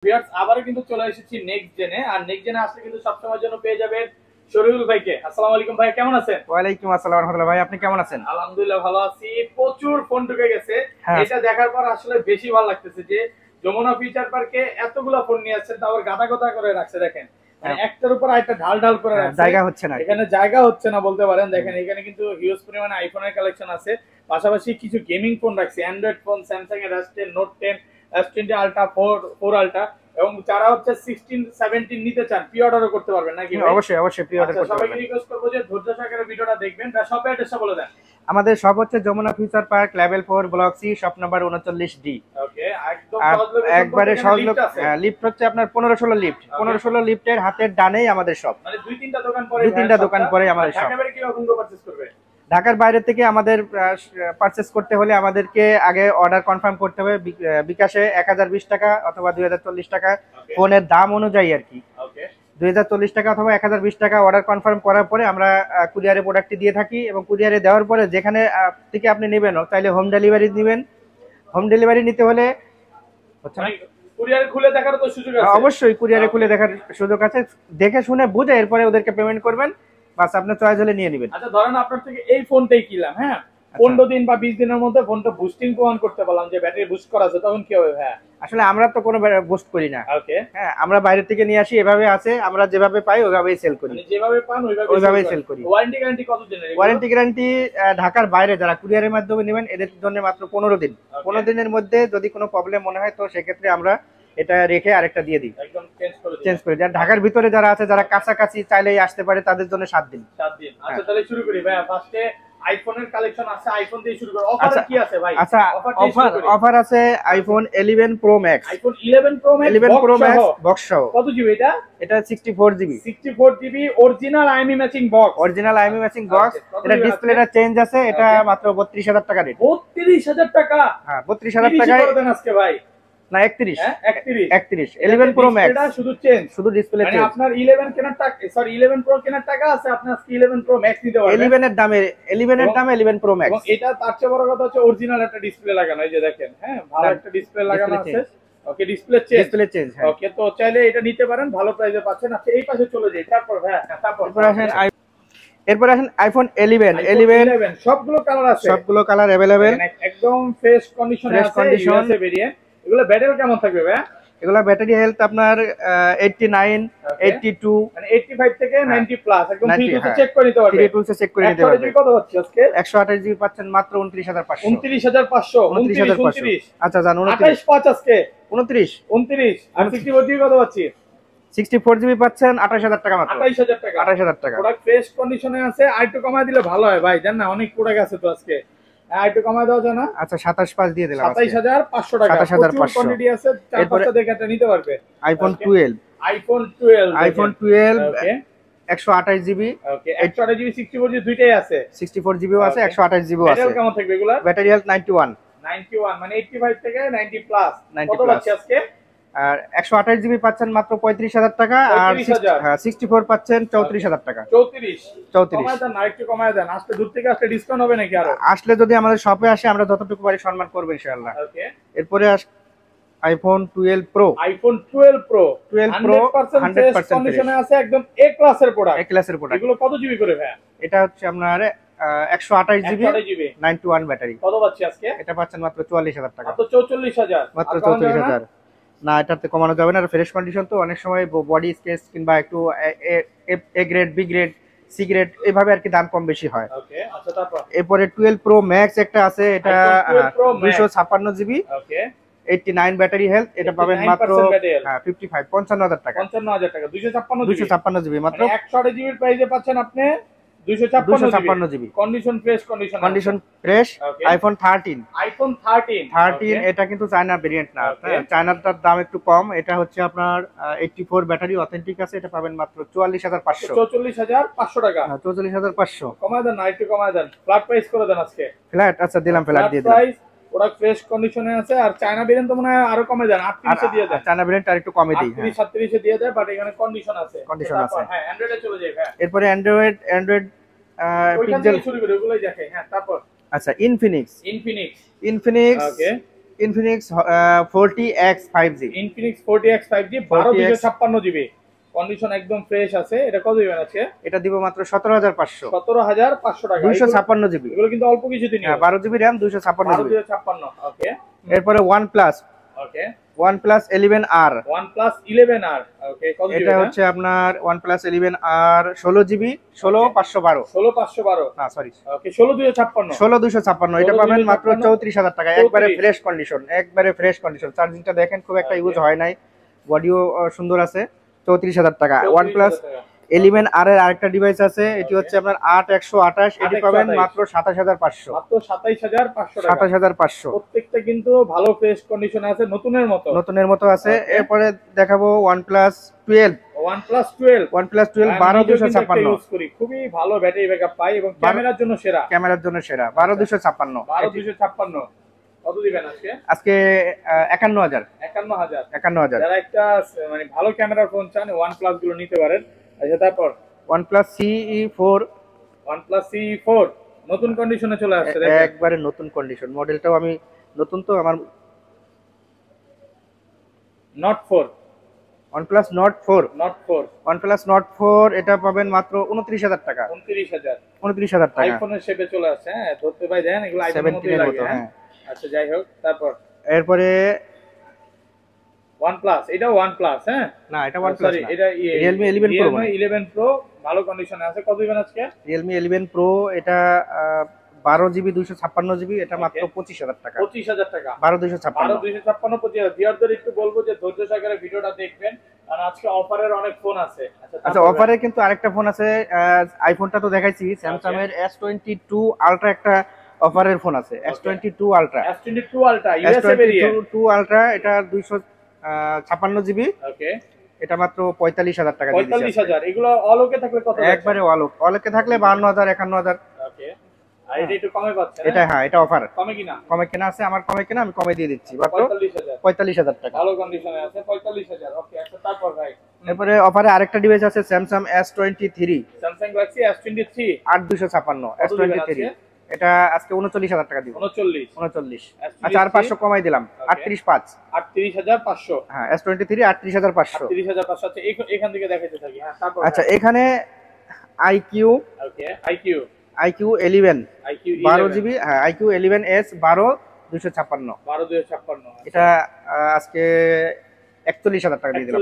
Viewers আবারো কিন্তু চলে এসেছি নেক্সট জেনে। আর নেক্সট জেনে আসলে কিন্তু সবসময়ের জন্য পেয়ে যাবেন শরীফুল ভাইকে। আসসালামু আলাইকুম ভাই, কেমন আছেন? ওয়ালাইকুম আসসালাম ওয়া রাহমাতুল্লাহ। ভাই আপনি কেমন আছেন? আলহামদুলিল্লাহ ভালো আছি। প্রচুর ফোন ঢুকে গেছে। হ্যাঁ। এটা দেখার পর আসলে বেশি ভালো লাগতেছে যে যমুনা ফিউচার পার্কে এতগুলা ফোন নিয়ে আসছেন, তাও আবার গাদা গাদা করে রাখছে। দেখেন মানে হ্যাঁ, একটার উপর আরেকটা ঢাল ঢাল করে রাখছে। জায়গা হচ্ছে না। এখানে জায়গা হচ্ছে না বলতে পারেন। দেখেন এখানে কিন্তু হিউজ পরিমাণে আইফোনের কালেকশন আছে, পাশাপাশি কিছু গেমিং ফোন রাখছে, অ্যান্ড্রয়েড ফোন, স্যামসাং এর S10, note 10, S20 ultra, 4 ultra. এবং যারা হচ্ছে 16 17 নিতে চান প্রি অর্ডারও করতে পারবেন নাকি ভাই? অবশ্যই অবশ্যই প্রি অর্ডার করতে সবাইকে পারবেন। রিকোয়েস্ট করবো যে ধৈর্য সহকারে ভিডিওটা দেখবেন। শপের অ্যাড্রেসটা বলে দেন। আমাদের শপ হচ্ছে Jamuna future park, level 4, block C, shop number 39D। Okay, একদম আর সহজ লোকেশন। একবারে সহজ লোক। আছে লিফট হচ্ছে আপনার 15-16 লিফট। 15-16 লিফটের হাতের ডানেই আমাদের শপ। মানে দুই তিনটা দোকান পরে, দুই তিনটা দোকান পরে আমাদের শপ। ঢাকা বাইরে কি রকম পারচেজ করবে? ঢাকার বাইরে থেকে আমাদের পারচেস করতে হলে আমাদেরকে আগে অর্ডার কনফার্ম করতে হবে বিকাশে 1020 টাকা অথবা 2040 টাকা, ফোনের দাম অনুযায়ী আর কি। ওকে, 2040 টাকা অথবা 1020 টাকা অর্ডার কনফার্ম করার পরে আমরা কুরিয়ারে প্রোডাক্টটি দিয়ে থাকি, এবং কুরিয়ারে দেওয়ার পরে যেখানে থেকে আপনি নেবেন, চাইলে হোম ডেলিভারি নেবেন। হোম ডেলিভারি নিতে হলে কুরিয়ার খুলে দেখার তো সুযোগ আছে? অবশ্যই কুরিয়ারে খুলে দেখার সুযোগ আছে। দেখে শুনে বুঝে এরপরে ওদেরকে পেমেন্ট করবেন, বাস আপনার চয়েস হলে নিয়ে নেবেন। আচ্ছা, ধরেন আপনার থেকে এই ফোনটাই কিনলাম, হ্যাঁ, 15 দিন বা 20 দিনের মধ্যে ফোনটা বুস্টিং প্রমাণ করতে পারলাম যে ব্যাটারি বুস্ট করা আছে, তখন কি হবে? হ্যাঁ, আসলে আমরা তো কোনো বুস্ট করি না। ওকে, হ্যাঁ, আমরা বাইরে থেকে নিয়ে আসি, এভাবে আছে, আমরা যেভাবে পাই ওইভাবেই সেল করি। মানে যেভাবে পান ওইভাবেই সেল করি। ওয়ারেন্টি গ্যারান্টি কত দিনের? ওয়ারেন্টি গ্যারান্টি ঢাকার বাইরে যারা কুরিয়ারের মাধ্যমে নেবেন এদের জন্য মাত্র 15 দিন। 15 দিনের মধ্যে যদি কোনো প্রবলেম মনে হয় তো সেক্ষেত্রে আমরা এটা রেখে আরেকটা দিয়ে দিই, একদম চেঞ্জ করে দিই। আর ঢাকার ভিতরে যারা আছে, যারা কাছাকাছি চাইলেই আসতে পারে, তাদের জন্য 7 দিন। 7 দিন। আচ্ছা, তাহলে শুরু করি ভাই। ফার্স্টে আইফোনের কালেকশন আছে, আইফোন দিয়ে শুরু করি। অফার কি আছে ভাই? আচ্ছা, অফার আছে iPhone 11 pro max. IPhone 11 pro max, 11 pro max box সহ। কত জিবি এটা? এটা 64 GB. 64 GB original IME matching box. Original IME matching box. এটা ডিসপ্লেটা চেঞ্জ আছে। এটা মাত্র 32,000 টাকা রেট। 32,000 টাকা? হ্যাঁ, 32,000 টাকায় করে দেন আজকে ভাই। না, 31। হ্যাঁ, 31 11 প্রো ম্যাক্স। এটা শুধু চেঞ্জ, শুধু ডিসপ্লে মানে চেঞ্জ। আপনার 11 কেনার টাকা, সরি 11 প্রো কেনার টাকা আছে, আপনি আজকে 11 প্রো ম্যাক্স নিতে পারবেন। 11 এর দামে 11 প্রো ম্যাক্স। এবং এটা তার চেয়ে বড় কথা হচ্ছে অরিজিনাল একটা ডিসপ্লে লাগানো, এই যে দেখেন, হ্যাঁ, ভালো একটা ডিসপ্লে লাগানো আছে। ওকে, ডিসপ্লে চেঞ্জ। ওকে, তো চাইলে এটা নিতে পারেন, ভালো প্রাইসে পাচ্ছেন। আচ্ছা, এই পাশে চলে যাই। তারপর এরপর আসেন আইফোন 11 সবগুলো কালার আছে, সবগুলো কালার अवेलेबल, একদম ফ্রেশ কন্ডিশনে আছে। USA variant. এগুলো ব্যাটারি কেমন থাকবে ভাই? এগুলা ব্যাটারি হেলথ আপনার 89, 82, মানে 85 থেকে 90 প্লাস, একদম ফ্রি টুলসে চেক করে নিতে পারবেন। কত হচ্ছে আজকে? 128 জিবি পাচ্ছেন মাত্র 29,500। 29,500। আচ্ছা, জান 28 5 আজকে 29 আর 64 জিবি কত পাচ্ছি? 64 জিবি পাচ্ছেন 28,000 টাকা মাত্র। 28,000 টাকা। 28,000 টাকা। প্রোডাক্ট ফ্রেশ কন্ডিশনে আছে। আর একটু কমায় দিলে ভালো হয় ভাই, জান না অনেক প্রোডাক্ট আছে তো আজকে। আর একটু কমায় দেওয়া যায় না? আচ্ছা, 27,500 দিয়ে দিলাম। 27,500 টাকা। 27,500 কোয়ান্টিটি আছে, 4-5টা দেখে এটা নিতে পারবে। আইফোন 12 ওকে, 128 জিবি। ওকে, 128 জিবি 64 জিবি দুইটাই আছে। 64 জিবিও আছে, 128 জিবিও আছে। ব্যাটারি কেমন থাকবে এগুলা? ব্যাটারি হেলথ 91 মানে 85 থেকে 90 প্লাস। কত পাচ্ছি আজকে? আর 128 জিবি পাচ্ছেন মাত্র 35,000 টাকা, আর 64 পাচ্ছেন 34,000 টাকা। 34 কমায় দেন, আরেকটু কমায় দেন। আসলে দূর থেকে আসলে ডিসকাউন্ট হবে নাকি আরো? আসলে যদি আমাদের শপে আসে আমরা যতটুকু পারি সম্মান করব ইনশাআল্লাহ। ওকে, এরপরে আইফোন 12 প্রো। 100% কন্ডিশনে আছে, একদম এ ক্লাসের প্রোডাক্ট। এগুলো কত জিবি করে ভাই? এটা হচ্ছে আপনার 128 জিবি 91 ব্যাটারি। কত পাচ্ছি আজকে? এটা পাচ্ছেন মাত্র 44,000 টাকা। মাত্র 44,000। মাত্র 44,000। না, এটাতে কমানো যাবে না, ফ্রেশ কন্ডিশন তো। অনেক সময় বডি স্কেচ কিংবা একটু A grade, B grade, C grade এভাবে আর কি দাম কম বেশি হয়। ওকে, আচ্ছা, তারপর এরপরে 12 প্রো ম্যাক্স একটা আছে। এটা 256 জিবি। ওকে, 89 ব্যাটারি হেলথ। এটা পাবেন মাত্র 55,000 টাকা। 55,000 টাকা। 256 জিবি মাত্র। 128 জিবির প্রাইসে পাচ্ছেন আপনি 256 জিবি। Condition fresh. আইফোন 13 ওকে, এটা কিন্তু চায়না ভেরিয়েন্ট না, চায়নাটার দাম একটু কম। এটা হচ্ছে আপনার 84 ব্যাটারি অথেন্টিক আছে। এটা পাবেন মাত্র 44,500। 44,500 টাকা। 44,500 কমায় দেন না, একটু কমায় দেন। ফ্ল্যাট প্রাইস করে দেন আজকে। ফ্ল্যাট, আচ্ছা দিলাম, ফ্ল্যাট দিয়ে দিলাম। প্রোডাক্ট ফ্রেশ কন্ডিশনে আছে। আর চায়না ভেরিয়েন্ট তো মনে হয় আরো কমে দেন, 38 এ দিয়ে দেন। চায়না ভেরিয়েন্ট আর একটু কমে দিই, 37 এ দিয়ে দেয়, বাট এখানে কন্ডিশন আছে। হ্যাঁ, অ্যান্ড্রয়েডে চলে যাই ভাই। এরপরে অ্যান্ড্রয়েড পিক্সেল শুরু করে ওগুলাই দেখে। হ্যাঁ, তারপর আচ্ছা, Infinix. Okay, Infinix 40X 5G। Infinix 40X 5G 12 GB, condition একদম ফ্রেশ আছে। এটা কত দিবেন আছে? এটা দিব মাত্র 17,500। 17,500 টাকা। 256 জিবি, এগুলো কিন্তু অল্প কিছু দিনই। 12 জিবি RAM, 256 জিবি। 1256, ওকে। এরপরে OnePlus, ওকে, OnePlus 11R। OnePlus 11R, ওকে, কত দিবেন? এটা হচ্ছে আপনার OnePlus 11R 16 জিবি, 16512। 16512, না সরি, ওকে, 16256। 16256, এটা পাবেন মাত্র 34,000 টাকা। একবারে ফ্রেশ কন্ডিশন, একবারে ফ্রেশ কন্ডিশন। চার্জিংটা দেখেন খুব একটা ইউজ হয় নাই, বডিও সুন্দর আছে। 34,000 টাকা। OnePlus 11R এর আরেকটা ডিভাইস আছে, এটি হচ্ছে আপনার 8128, এটি পাবেন মাত্র 27500। মাত্র 27500 টাকা। 27500। প্রত্যেকটা কিন্তু ভালো ফ্রেশ কন্ডিশনে আছে, নতুনের মতো, নতুনের মতো আছে। এরপরে দেখাবো OnePlus 12। OnePlus 12, OnePlus 12 12256 ইউজ করি, খুবই ভালো ব্যাটারি ব্যাকআপ পাই এবং ক্যামেরার জন্য সেরা। ক্যামেরার জন্য সেরা, 12256। 12256, কত দিবেন আজকে? আজকে 51000। 51000। যারা একটা মানে ভালো ক্যামেরার ফোন চান, OnePlus গুলো নিতে পারেন। আচ্ছা, তারপর OnePlus CE4। OnePlus CE4 নতুন কন্ডিশনে চলে আসছে, একবারে নতুন কন্ডিশন। মডেলটাও আমি নতুন, তো আমার Note 4, OnePlus Note 4। OnePlus Note 4 এটা পাবেন মাত্র 29000 টাকা। 29000 টাকা। আইফোনের শেপে চলে আসছে। হ্যাঁ, ধরতে পাই দেন, এগুলো আইফোনের মতোই লাগে। হ্যাঁ, আচ্ছা, যাই হোক, তারপর এরপরে OnePlus, এটা OnePlus, হ্যাঁ না, এটা OnePlus না, এটা Realme 11 Pro। Realme 11 Pro ভালো কন্ডিশনে আছে। কত দিবেন আজকে? Realme 11 Pro, এটা 12 জিবি 256 জিবি, এটা মাত্র 25000 টাকা। 25000 টাকা। 12256। 25056, 25000। ভিউয়ারদের একটু বলবো যে ধৈর্য সহকারে ভিডিওটা দেখবেন, কারণ আজকে অফারের অনেক ফোন আছে। আচ্ছা, অফারে কিন্তু আরেকটা ফোন আছে। আইফোনটা তো দেখাইছি, স্যামসাং এর S22 আলট্রা একটা অফারের ফোন আছে। S22 ultra, S22 ultra USA variant. S22 ultra, এটা 256 জিবি, ওকে, এটা মাত্র 45000 টাকা দিয়ে দিচ্ছি। 45000। এগুলো অলোকে থাকলে কত? একবারে অলোকে থাকলে 52000, 51000। ওকে, আর এটা একটু কমে পাচ্ছেন? এটা হ্যাঁ, এটা অফার। কমে কিনা আছে, আমার কমে কিনা, আমি কমে দিয়ে দিচ্ছি মাত্র 45000 টাকা। ভালো কন্ডিশনে আছে, 45000। ওকে, আচ্ছা, তারপর ভাই এরপরে অফারে আরেকটা ডিভাইস আছে, Samsung S23। Samsung Galaxy S23 8256 S23, এটা আজকে 39000 টাকা দিব। 39। আচ্ছা, আর 500 কমাই দিলাম, 38500। হ্যাঁ, S23 38500। 38500। আচ্ছা, এখান থেকে দেখাইতে থাকি। হ্যাঁ, তারপর আচ্ছা, এখানে IQ। ওকে, IQ 11 12 জিবি। হ্যাঁ, IQ 11s 12256। এটা আজকে 41000 টাকা দিয়ে দিলাম।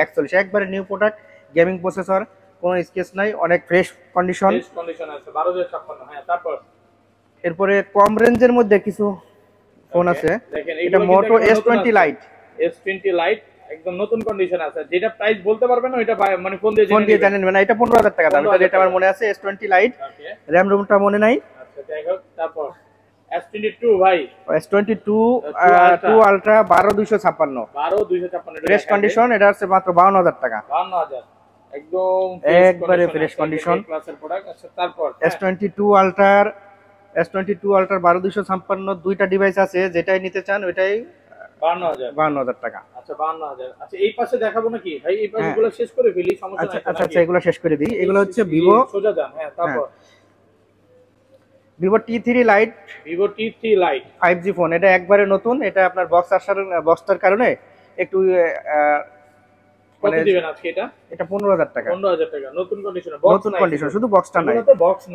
41, একবারে নিউ প্রোডাক্ট, গেমিং প্রসেসর, কোনো স্কেচ নাই, অনেক ফ্রেশ কন্ডিশন আছে। 12256। হ্যাঁ, তারপর এরপরে কম রেঞ্জের মধ্যে কিছু ফোন আছে। এটা Moto S20 Lite। S20 Lite একদম নতুন কন্ডিশন আছে। যেটা প্রাইস বলতে পারবেন না, ওইটা মানে ফোন দিয়ে জানেন না। এটা 15000 টাকা দাম। এটা আমার মনে আছে, S20 Lite। RAM রুমটা মনে নাই। আচ্ছা, যাই হোক, তারপর S22 ভাই, S22 Ultra 12256। 12256 ফ্রেশ কন্ডিশন, এটা আছে মাত্র 52000 টাকা। 52000, একদম একবারে ফ্রেশ কন্ডিশন ক্লাসের প্রোডাক্ট। আচ্ছা, তারপর S22 Ultra 12256, দুইটা ডিভাইস আছে, যেটাই নিতে চান ওইটাই 52000 টাকা। আচ্ছা, 52000। আচ্ছা, এই পাশে দেখাবো নাকি ভাই? এই পাশগুলো শেষ করে ফেলি, সমস্যা নাই। আচ্ছা, এগুলো শেষ করে দিই। এগুলো হচ্ছে Vivo সোজা যান। হ্যাঁ, তারপর Vivo T3 Lite। Vivo T3 Lite 5G phone, এটা একবারে নতুন। এটা আপনার বক্সটার কারণে একটু কত দিবেন আজকে? এটা 15000 টাকা। 15000 টাকা, নতুন কন্ডিশনে, নতুন কন্ডিশন, শুধু বক্সটা নাই,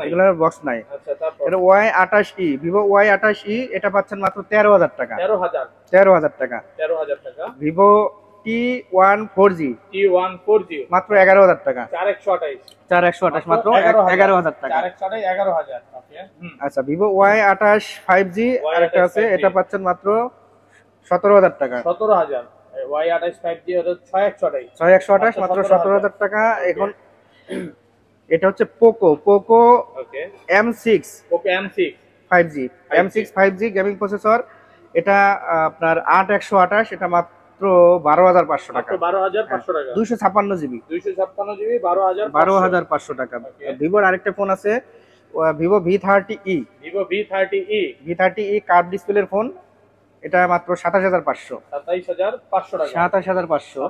এগুলো বক্স নাই। আচ্ছা, তারপর এটা Y28e, Vivo Y28e, এটা পাচ্ছেন মাত্র 13000 টাকা। 13000 টাকা। 13000 টাকা। Vivo T1 4G মাত্র 11000 টাকা। 4128 মাত্র 11000 টাকা। 11000। ওকে, আচ্ছা, Vivo Y28 5G আরেকটা আছে, এটা পাচ্ছেন মাত্র 17000 টাকা। 17000। Y28 5G হলো 6128 মাত্র 17000 টাকা। এখন এটা হচ্ছে Poco ওকে, M6 5G 5G gaming processor. এটা আপনার 8128, এটা মাত্র 12500 টাকা। 12500 টাকা। 256 জিবি 12500 টাকা। ভিভোর আরেকটা ফোন আছে, Vivo V30e। V30e কার্ভ ডিসপ্লের ফোন, এটা মাত্র 27500 টাকা। 27500।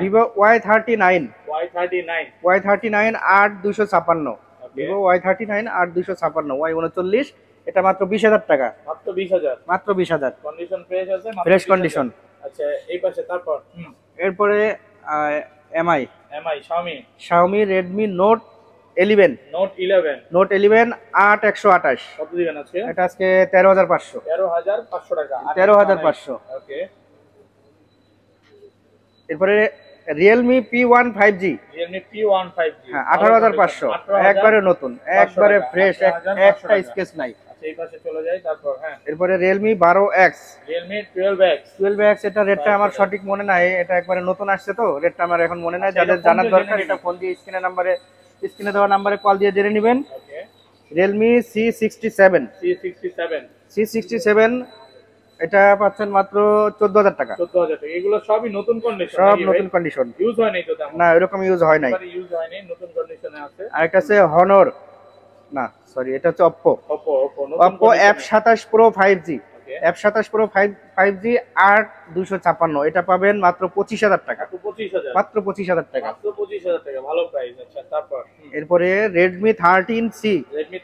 Vivo Y39 8256। Vivo Y39 8256, Y39 এটা মাত্র 20,000 টাকা। মাত্র 20,000, মাত্র 20,000 কন্ডিশন ফ্রেশ আছে, মাত্র ফ্রেশ 20,000 কন্ডিশন। আচ্ছা এই পাশে তারপর এরপরে MI MI Xiaomi Redmi Note 11 note 11 Note 11 8128 কত দিবেন আজকে? এটা আজকে 13,500 13,500 টাকা। 13,500। ওকে। এরপরে Realme P1 5G Realme P1 5G হ্যাঁ 18,500 একবারে নতুন, একবারে ফ্রেশ, একটা স্কেচ নাই। আচ্ছা এই পাশে চলে যাই তারপর এরপরে Realme 12X Realme 12X 12X এটা রেটটা আমার সঠিক মনে নাই, এটা একবারে নতুন আসছে তো রেটটা আমার এখন মনে নাই। যাদের জানার দরকার এটা ফোন দিয়ে স্ক্রিনে দেওয়া নাম্বারে কল দিয়ে জেনে নেবেন। ওকে। Realme C67 এটা পাচ্ছেন মাত্র 14,000 টাকা। 14,000 টাকা। এগুলো সবই নতুন কন্ডিশন, সব নতুন কন্ডিশন, ইউজ হয় নাই তো তেমন? না এরকম ইউজ হয় নাই, ইউজ হয় নাই, নতুন কন্ডিশনে আছে। আরেকটা আছে Honor, না সরি এটা হচ্ছে Oppo নতুন F27 Pro 5G ওকে। F27 Pro 5G 8256 এটা পাবেন মাত্র 25,000 টাকা। মাত্র 25,000 টাকা। মাত্র 25,000 টাকা, ভালো প্রাইস। আচ্ছা তারপর এরপরে Redmi 13C Redmi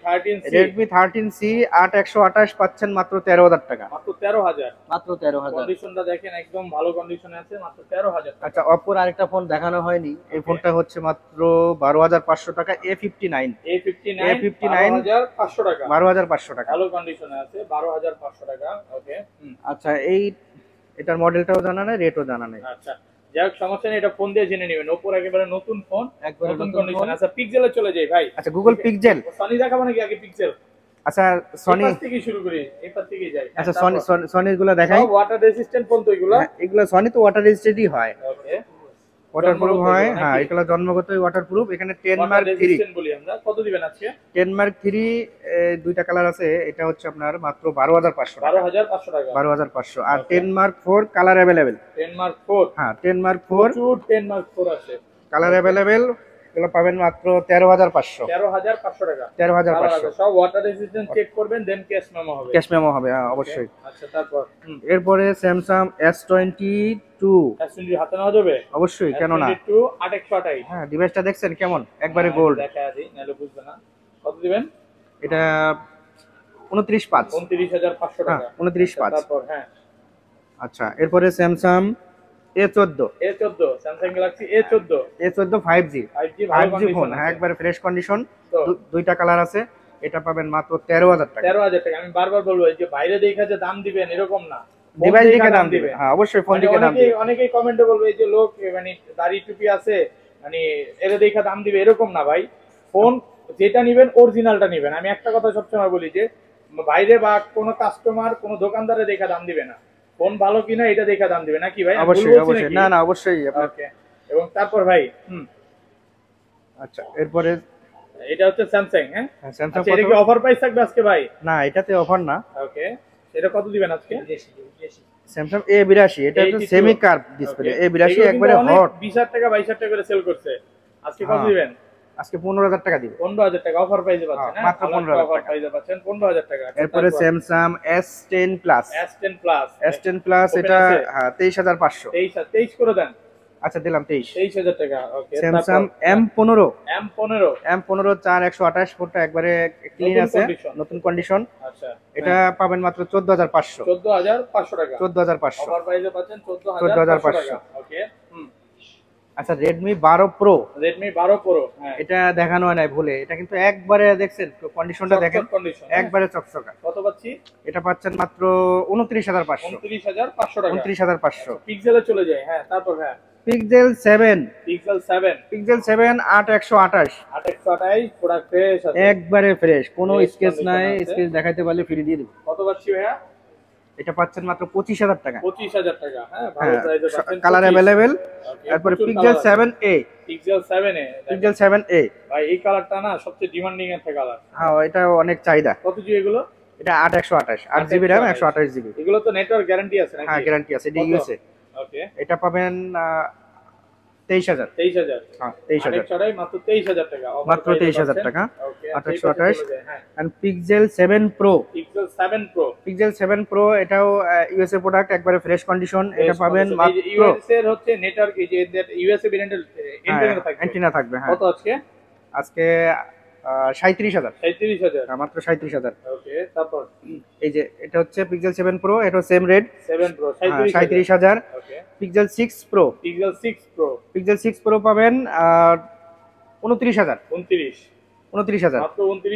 13C 8128 পাচ্ছেন মাত্র 13,000 টাকা। মাত্র 13,000। মাত্র 13,000। কন্ডিশনটা দেখেন একদম ভালো কন্ডিশনে আছে, মাত্র 13,000 টাকা। আচ্ছা Oppo আরেকটা ফোন দেখানো হয়নি, এই ফোনটা হচ্ছে মাত্র 12,500 টাকা A59 12,500 টাকা। 12,500 টাকা ভালো কন্ডিশনে আছে, 12,500 টাকা। ওকে। আচ্ছা এটার মডেলটাও জানা নাই, রেটও জানা নাই। আচ্ছা যাই হোক সমস্যা নেই, এটা ফোন দিয়ে জেনে নেবেন। ওপোর একেবারে নতুন ফোন, একবারে নতুন নতুন কন্ডিশন। ফোন। আচ্ছা পিক্সেলে চলে যাই ভাই। আচ্ছা Google Pixel, সনি দেখাবো নাকি আগে পিক্সেল? আচ্ছা সনি, এই পাশ থেকে শুরু করি, এই পাশ থেকে যাই। আচ্ছা সনির গুলো দেখাই। ওয়াটার রেজিস্ট্যান্ট ফোন তো এগুলো। এগুলো সনি তো ওয়াটার রেজিস্ট্যান্টই হয়, ওকে। ওয়াটারপ্রুফ হয়। হ্যাঁ এগুলো জন্মগতই ওয়াটারপ্রুফ। এখানে 10 মার্ক 3 বলি আমরা। কত দিবেন আজকে? 10 মার্ক 3 দুইটা কালার আছে, এটা হচ্ছে আপনার মাত্র 12,500 টাকা। 12,500 টাকা। 12,500। আর 10 মার্ক 4 কালার अवेलेबल। 10 মার্ক 4 হ্যাঁ 10 মার্ক 4 10 মার্ক 4 আছে, কালার अवेलेबल। এগুলো পাবেন মাত্র 13,500। 13,500 টাকা। 13,500 সব ওয়াটার রেজিস্ট্যান্ট চেক করবেন, দেন ক্যাশ মেমো হবে। ক্যাশ মেমো হবে, হ্যাঁ অবশ্যই। আচ্ছা তারপর এরপরে Samsung S22 S22 হাতে নেওয়া যাবে? অবশ্যই, কেন না। S22 8128। হ্যাঁ ডিভাইসটা দেখছেন কেমন, একবারে গোল্ড। দেখা দিই নালে বুঝবে না। কত দিবেন? এটা 29.5 29,500 টাকা। 29.5। তারপর আচ্ছা এরপরে Samsung A14 Samsung Galaxy A14 5G 5G phone, হ্যাঁ একবারে ফ্রেশ কন্ডিশন, দুইটা কালার আছে। এটা পাবেন মাত্র 13,000 টাকা। 13,000 টাকা। আমি বারবার বলবো এই যে বাইরে দেখা যে দাম দিবেন এরকম না, ডিভাইস দেখে দাম দিবেন। হ্যাঁ অবশ্যই ফোন দেখে দাম দিবেন। অনেকেই কমেন্টে বলবে এই যে লোক মানে দাড়ি টুপি আছে মানে এর দেখা দাম দিবে, এরকম না ভাই। ফোন যেটা নেবেন অরিজিনালটা নেবেন। আমি একটা কথা সবসময় বলি যে বাইরে বা কোনো কাস্টমার কোনো দোকানদারে দেখা দাম দিবে না, ফোন ভালো কিনা এটা দেখা দাম দিবে নাকি ভাই? অবশ্যই অবশ্যই, না না অবশ্যই। ওকে। এবং তারপর ভাই আচ্ছা এরপরে এটা হচ্ছে স্যামসাং। হ্যাঁ স্যামসাং এটা কি অফার প্রাইস থাকবে আজকে ভাই? না এটাতে অফার না। ওকে। এটা কত দিবেন আজকে? স্যামসাং A82 এটা হচ্ছে সেমি কার্ভ ডিসপ্লে। A82 একবারে হট, 20,000 টাকা 22,000 টাকা করে সেল করছে, আজকে কত দিবেন? আজকে 15,000 টাকা দিব। 15,000 টাকা অফার প্রাইসে পাচ্ছেন। হ্যাঁ মাত্র 15,000 অফার প্রাইসে পাচ্ছেন 15,000 টাকা। এরপরে Samsung S10 Plus এটা 23,500। 23 করে দেন। আচ্ছা দিলাম 23,000 টাকা। ওকে। Samsung M15 M15 4128 ফোনটা একবারে ক্লিন আছে, নতুন কন্ডিশন। আচ্ছা এটা পাবেন মাত্র 14,500। 14,500 টাকা। 14,500 অফার প্রাইসে পাচ্ছেন 14,500 টাকা। ওকে। আচ্ছা Redmi 12 Pro হ্যাঁ এটা দেখানো হয় নাই ভুলে, এটা কিন্তু একবারে দেখছেন কন্ডিশনটা দেখেন, একবারে চকচকা। কত পাচ্ছি? এটা পাচ্ছেন মাত্র 29,500। 29,500 টাকা। 29,500। পিক্সেলে চলে যায়। হ্যাঁ তারপর Pixel 7 8128 প্রোডাক্ট ফ্রেশ আছে, একবারে ফ্রেশ, কোনো স্কেচ নাই। স্কেচ দেখাইতে পারলে ফ্রি দিয়ে দেব। কত পাচ্ছি ভাইয়া? এটা পাচ্ছেন মাত্র 25,000 টাকা। 25,000 টাকা। হ্যাঁ ভালো প্রাইসে পাচ্ছেন, কালার अवेलेबल। তারপরে Pixel 7a ভাই এই কালারটা না সবচেয়ে ডিমান্ডিং একটা কালার। হ্যাঁ এটা অনেক চাহিদা। কত জিবি এগুলো? এটা 8128 8GB RAM 128GB। এগুলো তো নেটওয়ার্ক গ্যারান্টি আছে নাকি? হ্যাঁ গ্যারান্টি আছে, এটা ইউএসএ। ওকে। এটা পাবেন 23,000। হ্যাঁ 23,000 ছড়াই মাত্র 23,000 টাকা। মাত্র 23,000 টাকা। ওকে। 2828। এন্ড Pixel 7 Pro এটাও ইউএসএ প্রোডাক্ট, একবারে ফ্রেশ কন্ডিশন। এটা পাবেন মাত্র ইউএসএ এর হচ্ছে নেটওয়ার্ক এই যে ইউএসএ ব্র্যান্ডের অ্যান্টেনা থাকবে। অ্যান্টেনা থাকবে। হ্যাঁ কত আজকে? আজকে 37,000। 37,000 মাত্র 37,000। ওকে, তারপর এই যে এটা হচ্ছে পিক্সেল 7 প্রো, এটা same rate 7 pro 37,000। Okay, Pixel 6 pro, Pixel 6 pro Pixel 6 pro পাবেন 29,000। 29,000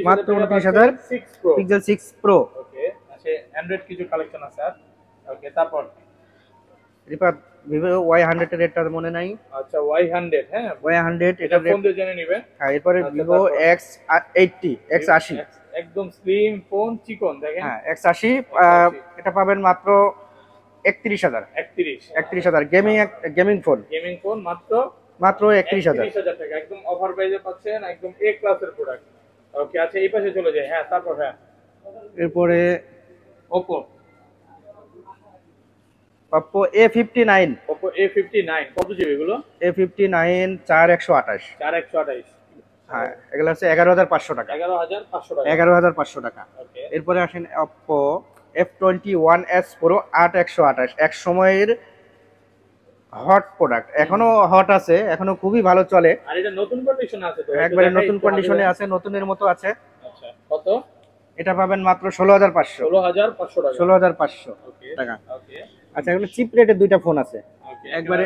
মাত্র 29,000 6 প্রো পিক্সেল 6 প্রো। ওকে, আচ্ছা অ্যান্ড্রয়েড কিছু কালেকশন আছে আর। ওকে, তারপর রিপাত ভিভো Y100 এর রেটটা মনে নাই। আচ্ছা Y100, হ্যাঁ Y100 এটা এটা ফোন দিয়ে জেনে নেবেন। হ্যাঁ, এরপরে আচ্ছা, ভিভো তারপর? X80, X80। একদম স্লিম ফোন, চিকন দেখেন। হ্যাঁ, X80 এটা পাবেন মাত্র 31,000। 31,000 গেমিং ফোন গেমিং ফোন মাত্র 31,000। 30,000 টাকা, একদম অফার প্রাইসে পাচ্ছেন, একদম এ ক্লাসের প্রোডাক্ট। ওকে, আচ্ছা এই পাশে চলে যাই। হ্যাঁ, তারপর হ্যাঁ এরপরে Oppo A59, Oppo A59 কত জিবি এগুলো? A59 4128। 4128। হ্যাঁ, এগুলো হচ্ছে 11,500 টাকা। 11,500 টাকা। 11,500 টাকা। ওকে, এরপরে আসেন Oppo F21s Pro 8128। এক সময়ের হট প্রোডাক্ট, এখনো হট আছে, এখনো খুবই ভালো চলে। আর এটা নতুন কন্ডিশন আছে তো? একবারে নতুন কন্ডিশনে আছে, নতুনের মতো আছে। আচ্ছা, কত? এটা পাবেন মাত্র 16,500। 16,500 টাকা। 16,500 ওকে, টাকা। ওকে, আচ্ছা, এগুলো চিপ রেটের দুইটা ফোন আছে। ওকে, একবারে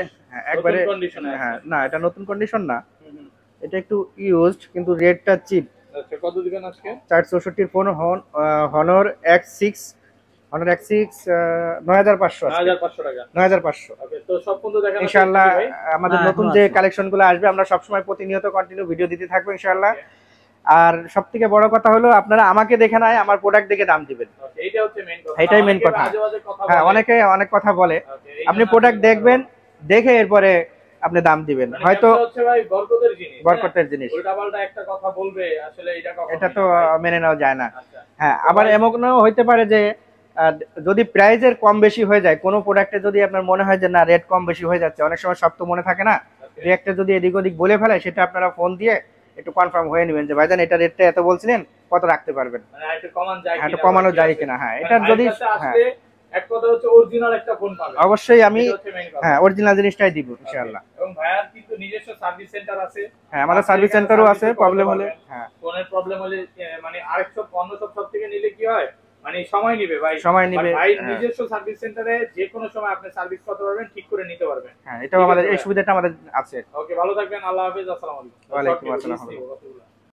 একবারে কন্ডিশন আছে। হ্যাঁ, না এটা নতুন কন্ডিশন না, হুম। এটা একটু ইউজড, কিন্তু রেটটা চিপ। আচ্ছা, কত দিবেন আজকে? 464 phone Honor X6, Honor X6 9,500 আছে। 9,500 টাকা। 9,500। ওকে, তো সব ফোন তো দেখানো ইনশাআল্লাহ শেষ নাকি ভাই? আমাদের নতুন যে কালেকশনগুলো আসবে আমরা সবসময় প্রতিনিয়ত কন্টিনিউ ভিডিও দিতে থাকবো ইনশাআল্লাহ। আর সবথেকে বড় কথা হলো আপনারা আমাকে দেখে নাই, আমার প্রোডাক্ট দেখে দাম দিবেন। ওকে, এইটা হচ্ছে মেইন কথা। এটাই মেইন কথা। হ্যাঁ, অনেকে অনেক কথা বলে, আপনি প্রোডাক্ট দেখবেন, দেখে এরপরে আপনি দাম দিবেন। হয়তো হচ্ছে ভাই বরকতের জিনিস, বরকতের জিনিস, উল্টাপাল্টা একটা কথা বলবে, আসলে এটা তো মেনে নেওয়া যায় না। আচ্ছা, হ্যাঁ, আবার এমনও হইতে পারে যে যদি প্রাইজের কম বেশি হয়ে যায়, কোনো প্রোডাক্টে যদি আপনার মনে হয় যে না রেট কম বেশি হয়ে যাচ্ছে, অনেক সময় সব তো মনে থাকে না, যে একটা যদি এদিক ওদিক বলে ফেলে, সেটা আপনারা ফোন দিয়ে একটু কনফার্ম হয়ে নেবেন যে ভাইজান এটা রেটটা এত বলছিলেন, কত রাখতে পারবেন, মানে একটু কমান যায় একটু কমানো যায় কিনা। হ্যাঁ, এটা যদি আসলে এক কথা হচ্ছে অরিজিনাল একটা ফোন পাবে, অবশ্যই আমি এটা হচ্ছে main কথা। হ্যাঁ, অরিজিনাল জিনিসটাই দিব ইনশাআল্লাহ। এবং ভাইয়ার কিন্তু নিজস্ব সার্ভিস সেন্টার আছে। হ্যাঁ, আমাদের সার্ভিস সেন্টারও আছে, প্রবলেম হলে হ্যাঁ, ফোনের প্রবলেম হলে মানে আরেকশো অন্য সব থেকে নিলে কি হয়, মানে সময় নেবে ভাই, সময় নেবে। ভাই নিজস্ব সার্ভিস সেন্টারে যে কোনো সময় আপনি সার্ভিস করতে পারবেন, ঠিক করে নিতে পারবেন। হ্যাঁ, এটাও আমাদের, এই সুবিধাটা আমাদের আছে। ওকে, ভালো থাকবেন, আল্লাহ হাফেজ, আসসালামু আলাইকুম। ওয়ালাইকুম আসসালাম।